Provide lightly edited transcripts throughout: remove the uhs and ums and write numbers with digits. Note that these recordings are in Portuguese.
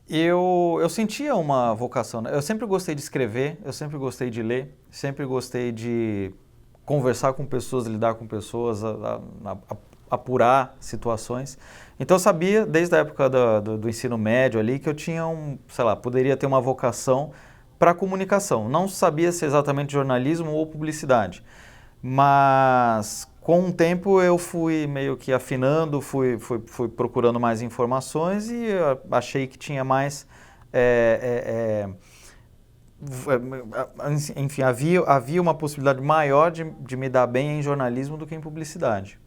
Eu sentia uma vocação, né? Eu sempre gostei de escrever, eu sempre gostei de ler, sempre gostei de conversar com pessoas, lidar com pessoas, apurar situações. Então eu sabia, desde a época do ensino médio ali, que eu tinha sei lá, poderia ter uma vocação para comunicação. Não sabia se exatamente jornalismo ou publicidade, mas com o tempo eu fui meio que afinando, fui procurando mais informações e achei que tinha mais. Enfim, havia uma possibilidade maior de me dar bem em jornalismo do que em publicidade.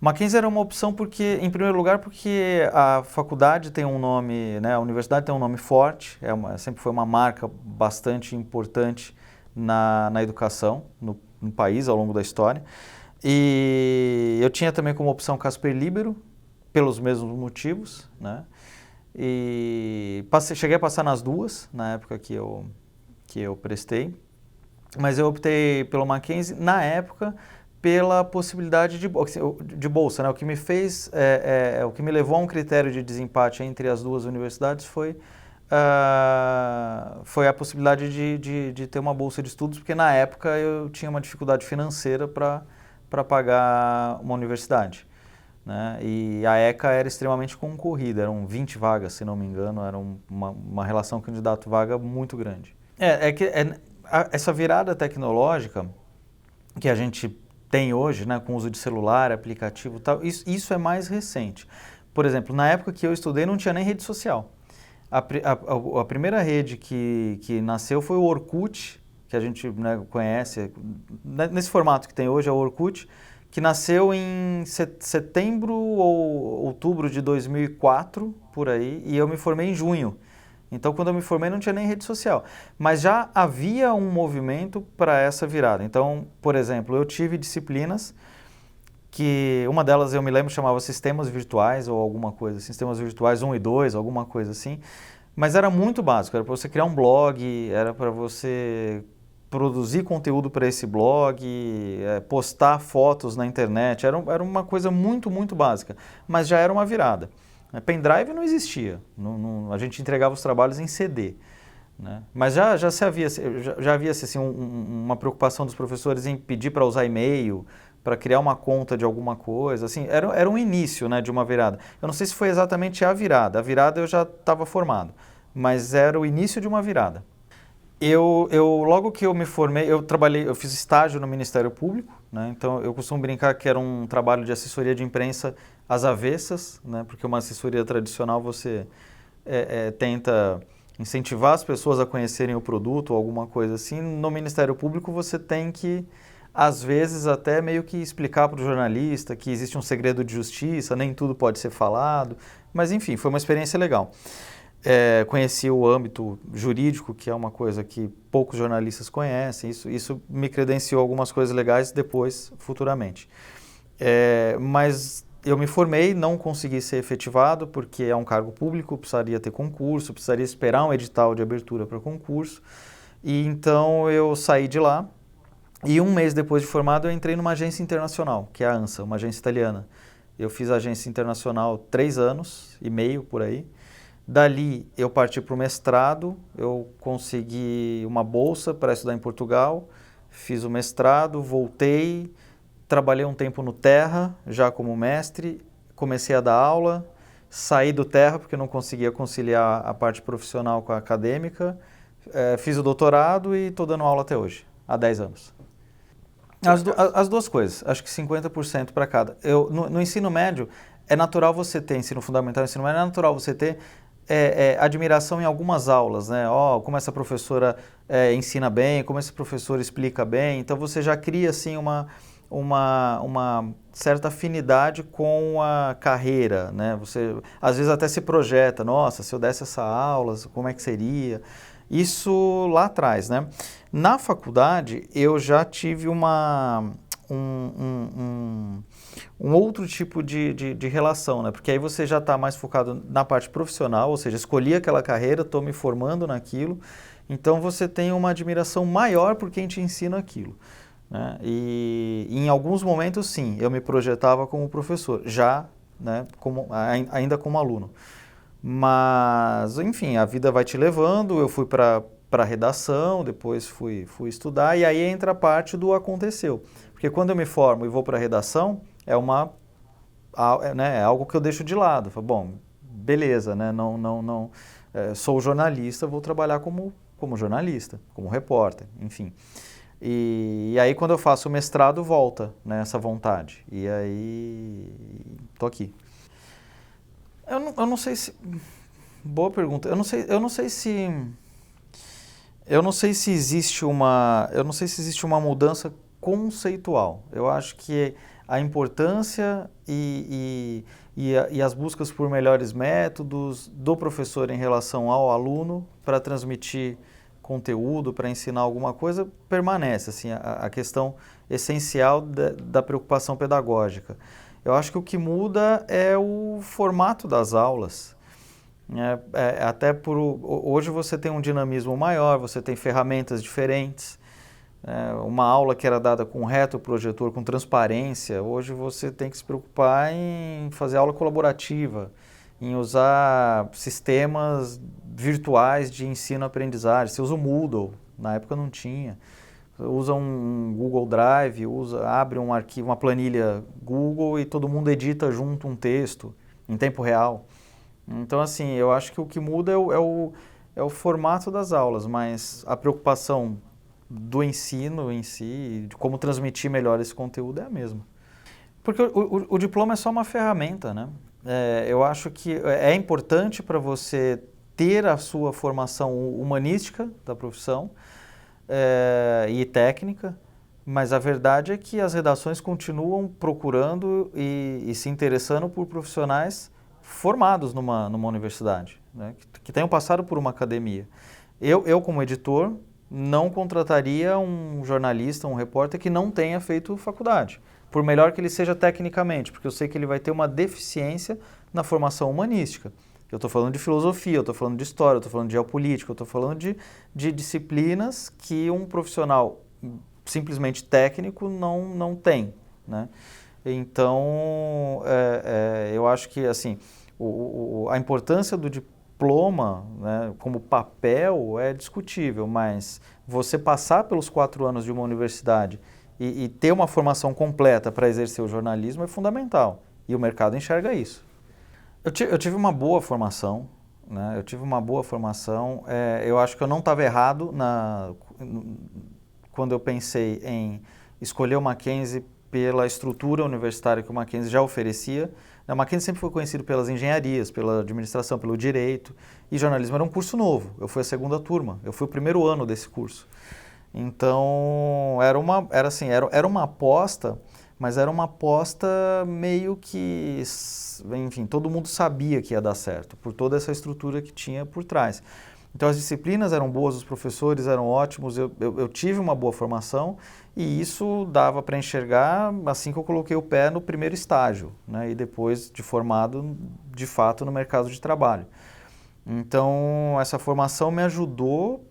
Mackenzie era uma opção porque, em primeiro lugar, porque a faculdade tem um nome, né, a universidade tem um nome forte, sempre foi uma marca bastante importante na educação no país ao longo da história. E eu tinha também como opção Casper Libero, pelos mesmos motivos, né? E cheguei a passar nas duas, na época que eu prestei, mas eu optei pelo Mackenzie, na época, pela possibilidade de bolsa, né? O que me fez, o que me levou a um critério de desempate entre as duas universidades foi a possibilidade de ter uma bolsa de estudos, porque na época eu tinha uma dificuldade financeira para pagar uma universidade, né? E a ECA era extremamente concorrida, eram 20 vagas, se não me engano, era uma relação candidato-vaga muito grande. Essa virada tecnológica que a gente tem hoje, né, com o uso de celular, aplicativo e tal, isso é mais recente. Por exemplo, na época que eu estudei não tinha nem rede social. A primeira rede que nasceu foi o Orkut, que a gente, né, conhece, nesse formato que tem hoje, é o Orkut, que nasceu em setembro ou outubro de 2004, por aí, e eu me formei em junho. Então, quando eu me formei, não tinha nem rede social. Mas já havia um movimento para essa virada. Então, por exemplo, eu tive disciplinas que, uma delas eu me lembro chamava Sistemas Virtuais ou alguma coisa, Sistemas Virtuais 1 e 2, alguma coisa assim. Mas era muito básico, era para você criar um blog, era para você produzir conteúdo para esse blog, postar fotos na internet, era uma coisa muito, muito básica, mas já era uma virada. Pendrive não existia, a gente entregava os trabalhos em CD, né? Mas já havia assim, uma preocupação dos professores em pedir para usar e-mail, para criar uma conta de alguma coisa, assim, era um início, né, de uma virada. Eu não sei se foi exatamente a virada eu já estava formado, mas era o início de uma virada. Logo que eu me formei, eu fiz estágio no Ministério Público, né? Então eu costumo brincar que era um trabalho de assessoria de imprensa às avessas, né? Porque uma assessoria tradicional você tenta incentivar as pessoas a conhecerem o produto ou alguma coisa assim. No Ministério Público você tem que, às vezes, até meio que explicar para o jornalista que existe um segredo de justiça, nem tudo pode ser falado, mas enfim, foi uma experiência legal. Conheci o âmbito jurídico, que é uma coisa que poucos jornalistas conhecem, isso me credenciou algumas coisas legais depois, futuramente. Mas eu me formei, não consegui ser efetivado, porque é um cargo público, precisaria ter concurso, precisaria esperar um edital de abertura para concurso, e então eu saí de lá, e um mês depois de formado eu entrei numa agência internacional, que é a ANSA, uma agência italiana. Eu fiz agência internacional 3 anos e meio, por aí. Dali eu parti para o mestrado, eu consegui uma bolsa para estudar em Portugal, fiz o mestrado, voltei, trabalhei um tempo no Terra, já como mestre, comecei a dar aula, saí do Terra porque não conseguia conciliar a parte profissional com a acadêmica, fiz o doutorado e estou dando aula até hoje, há 10 anos. As duas coisas, acho que 50% para cada. No ensino médio, é natural você ter, ensino fundamental e ensino médio, é natural você ter admiração em algumas aulas, né? Como essa professora ensina bem, como esse professor explica bem. Então você já cria assim uma certa afinidade com a carreira, né? Você às vezes até se projeta, nossa, se eu desse essa aula, como é que seria? Isso lá atrás, né? Na faculdade eu já tive um outro tipo de relação, né? Porque aí você já está mais focado na parte profissional, ou seja, escolhi aquela carreira, estou me formando naquilo, então você tem uma admiração maior por quem te ensina aquilo, né? E em alguns momentos, sim, eu me projetava como professor, já, né, ainda como aluno. Mas, enfim, a vida vai te levando, eu fui para redação, depois fui estudar, e aí entra a parte do aconteceu. Porque quando eu me formo e vou para redação, é algo que eu deixo de lado. Falo, bom, beleza, né? Não, sou jornalista, vou trabalhar como jornalista, como repórter, enfim. E aí quando eu faço o mestrado, volta, né, essa vontade. E aí, tô aqui. Eu não sei se... Boa pergunta. Eu não sei se existe uma mudança conceitual. Eu acho que a importância e as buscas por melhores métodos do professor em relação ao aluno para transmitir conteúdo, para ensinar alguma coisa, permanece, assim, a questão essencial da preocupação pedagógica. Eu acho que o que muda é o formato das aulas. Até hoje você tem um dinamismo maior, você tem ferramentas diferentes. Uma aula que era dada com retroprojetor, com transparência, hoje você tem que se preocupar em fazer aula colaborativa, em usar sistemas virtuais de ensino-aprendizagem. Você usa o Moodle, na época não tinha. Usa um Google Drive, abre um arquivo, uma planilha Google e todo mundo edita junto um texto em tempo real. Então, assim, eu acho que o que muda é o formato das aulas, mas a preocupação do ensino em si, de como transmitir melhor esse conteúdo é a mesma. Porque o diploma é só uma ferramenta, né? Eu acho que é importante para você ter a sua formação humanística da profissão e técnica, mas a verdade é que as redações continuam procurando e se interessando por profissionais formados numa universidade, né? Que tenham passado por uma academia. Eu, como editor, não contrataria um jornalista, um repórter que não tenha feito faculdade, por melhor que ele seja tecnicamente, porque eu sei que ele vai ter uma deficiência na formação humanística. Eu estou falando de filosofia, eu estou falando de história, eu estou falando de geopolítica, eu estou falando de disciplinas que um profissional simplesmente técnico não tem, né? Então, eu acho que assim, a importância do diploma, né, como papel é discutível, mas você passar pelos 4 anos de uma universidade e ter uma formação completa para exercer o jornalismo é fundamental. E o mercado enxerga isso. Eu tive uma boa formação, né? Eu tive uma boa formação. Eu acho que eu não estava errado quando eu pensei em escolher o Mackenzie pela estrutura universitária que o Mackenzie já oferecia. O Mackenzie sempre foi conhecido pelas engenharias, pela administração, pelo direito, e jornalismo era um curso novo. Eu fui a segunda turma, eu fui o primeiro ano desse curso. Então, era uma aposta, mas era uma aposta meio que, enfim, todo mundo sabia que ia dar certo, por toda essa estrutura que tinha por trás. Então as disciplinas eram boas, os professores eram ótimos, eu tive uma boa formação e isso dava para enxergar assim que eu coloquei o pé no primeiro estágio, né, e depois de formado, de fato, no mercado de trabalho. Então essa formação me ajudou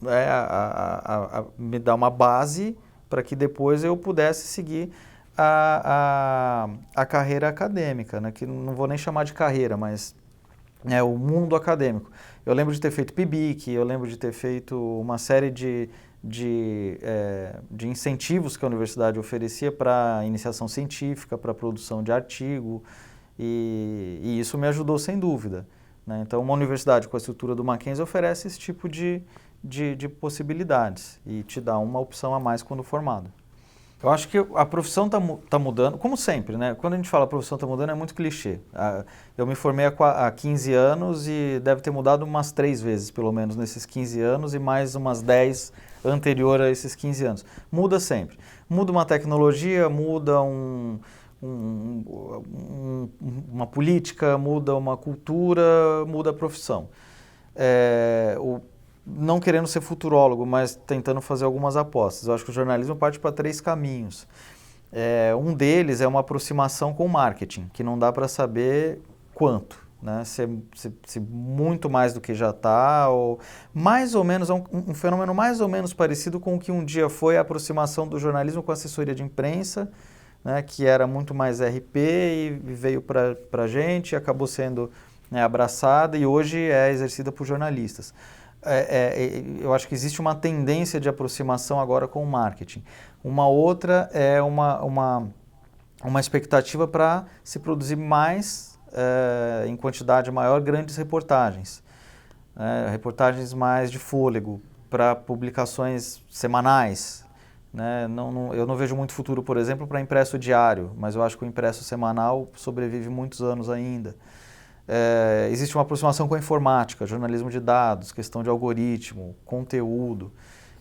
a me dar uma base para que depois eu pudesse seguir a carreira acadêmica, né, que não vou nem chamar de carreira, mas o mundo acadêmico. Eu lembro de ter feito PIBIC, eu lembro de ter feito uma série de incentivos que a universidade oferecia para iniciação científica, para produção de artigo, e isso me ajudou sem dúvida, né? Então, uma universidade com a estrutura do Mackenzie oferece esse tipo de possibilidades e te dá uma opção a mais quando formado. Eu acho que a profissão tá mudando, como sempre, né? Quando a gente fala a profissão está mudando, é muito clichê. Eu me formei há 15 anos e deve ter mudado umas 3 vezes, pelo menos, nesses 15 anos e mais umas 10 anterior a esses 15 anos. Muda sempre. Muda uma tecnologia, muda uma política, muda uma cultura, muda a profissão. Não querendo ser futurólogo, mas tentando fazer algumas apostas. Eu acho que o jornalismo parte para 3 caminhos. Um deles é uma aproximação com o marketing, que não dá para saber quanto, né? Se muito mais do que já está, ou mais ou menos, um fenômeno mais ou menos parecido com o que um dia foi a aproximação do jornalismo com a assessoria de imprensa, né, que era muito mais RP e veio para a gente, acabou sendo né, abraçada e hoje é exercida por jornalistas. Eu acho que existe uma tendência de aproximação agora com o marketing. Uma outra é uma expectativa para se produzir mais, em quantidade maior, grandes reportagens. Reportagens mais de fôlego, para publicações semanais. Né? Eu não vejo muito futuro, por exemplo, para impresso diário, mas eu acho que o impresso semanal sobrevive muitos anos ainda. Existe uma aproximação com a informática, jornalismo de dados, questão de algoritmo, conteúdo.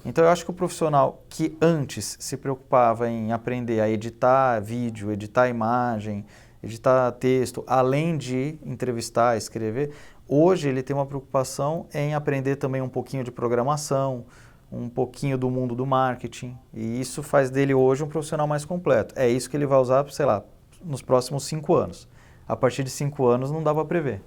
Então eu acho que o profissional que antes se preocupava em aprender a editar vídeo, editar imagem, editar texto, além de entrevistar, escrever, hoje ele tem uma preocupação em aprender também um pouquinho de programação, um pouquinho do mundo do marketing, e isso faz dele hoje um profissional mais completo. É isso que ele vai usar, sei lá, nos próximos 5 anos. A partir de 5 anos não dá para prever.